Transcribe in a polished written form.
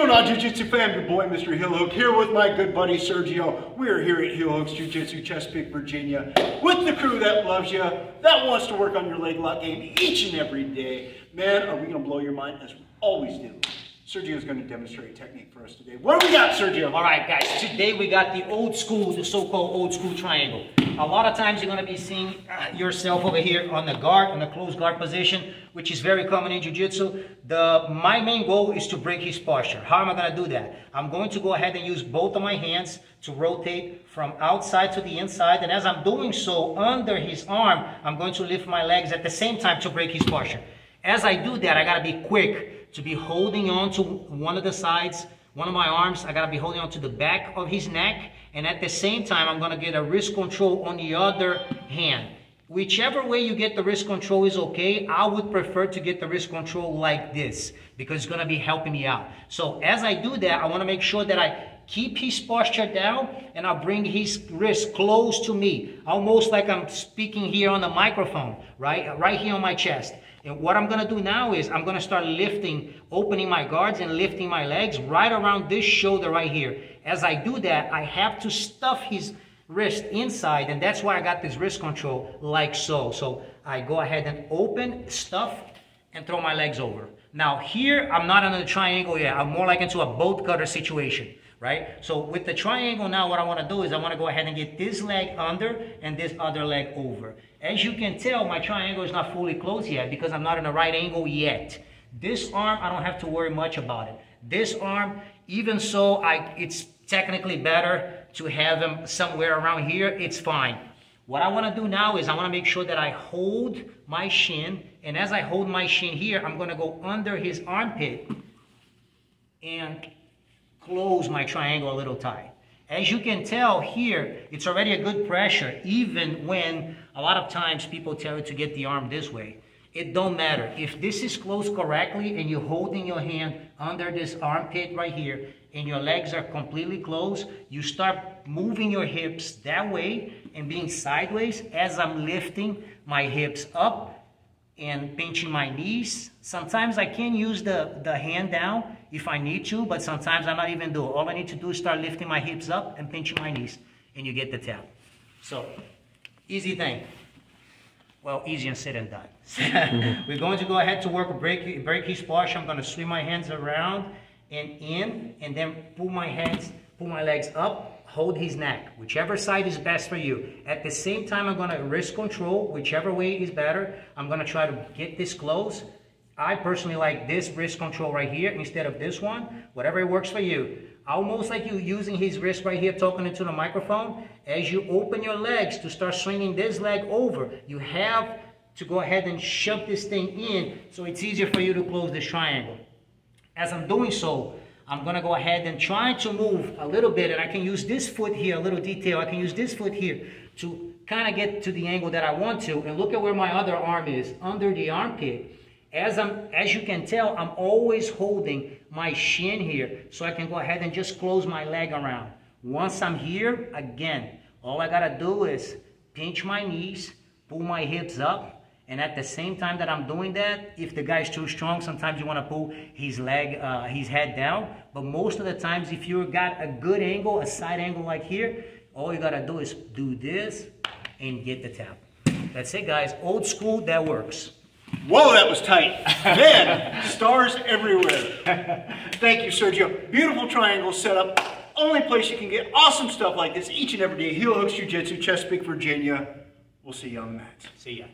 What's going on, Jiu-Jitsu fam? Your boy, Mr. Heel Hook, here with my good buddy, Sergio. We're here at Heel Hooks Jiu-Jitsu, Chesapeake, Virginia, with the crew that loves you, that wants to work on your leg lock game each and every day. Man, are we going to blow your mind, as we always do. Sergio's going to demonstrate technique for us today. What do we got, Sergio? All right, guys. Today we got the old school, the so-called old school triangle. A lot of times you're going to be seeing yourself over here on the guard, on the closed guard position, which is very common in jiu-jitsu. My main goal is to break his posture. How am I going to do that? I'm going to go ahead and use both of my hands to rotate from outside to the inside. And as I'm doing so, under his arm, I'm going to lift my legs at the same time to break his posture. As I do that, I got to be quick to be holding on to one of the sides, one of my arms. I got to be holding on to the back of his neck. And at the same time, I'm going to get a wrist control on the other hand. Whichever way you get the wrist control is okay. I would prefer to get the wrist control like this because it's going to be helping me out. So as I do that, I want to make sure that I keep his posture down and I'll bring his wrist close to me. Almost like I'm speaking here on the microphone, right here on my chest. And what I'm going to do now is I'm going to start lifting, opening my guards and lifting my legs right around this shoulder right here. As I do that, I have to stuff his wrist inside, and that's why I got this wrist control like so. So I go ahead and open, stuff, and throw my legs over. Now here, I'm not in a triangle yet. I'm more like into a bolt cutter situation, right? So with the triangle now, what I want to do is I want to go ahead and get this leg under and this other leg over. As you can tell, my triangle is not fully closed yet because I'm not in the right angle yet. This arm, I don't have to worry much about it. This arm, even so, it's technically better to have him somewhere around here. It's fine. What I want to do now is I want to make sure that I hold my shin. And as I hold my shin here, I'm going to go under his armpit and close my triangle a little tight. As you can tell here, it's already a good pressure, even when a lot of times people tell you to get the arm this way. It don't matter. If this is closed correctly and you're holding your hand under this armpit right here and your legs are completely closed, you start moving your hips that way and being sideways as I'm lifting my hips up and pinching my knees. Sometimes I can use the hand down if I need to, but sometimes I'm not even doing. All I need to do is start lifting my hips up and pinching my knees, and you get the tap. So, easy thing. Well, easier said than done. We're going to go ahead to work break his posture. I'm going to swing my hands around and in, and then pull my legs up, hold his neck, whichever side is best for you. At the same time, I'm going to wrist control, whichever way is better. I'm going to try to get this close. I personally like this wrist control right here instead of this one, whatever works for you. Almost like you using his wrist right here, talking into the microphone. As you open your legs to start swinging this leg over, you have to go ahead and shove this thing in so it's easier for you to close this triangle. As I'm doing so, I'm going to go ahead and try to move a little bit, and I can use this foot here, a little detail. I can use this foot here to kind of get to the angle that I want to, and look at where my other arm is, under the armpit. As you can tell, I'm always holding my shin here, so I can go ahead and just close my leg around. Once I'm here, again, all I got to do is pinch my knees, pull my hips up, and at the same time that I'm doing that, if the guy's too strong, sometimes you want to pull his head down. But most of the times, if you've got a good angle, a side angle like here, all you got to do is do this and get the tap. That's it, guys. Old school, that works. Whoa, that was tight. Man, stars everywhere. Thank you, Sergio. Beautiful triangle setup. Only place you can get awesome stuff like this each and every day. Heel Hooks Jiu-Jitsu, Chesapeake, Virginia. We'll see you on the mats. See ya.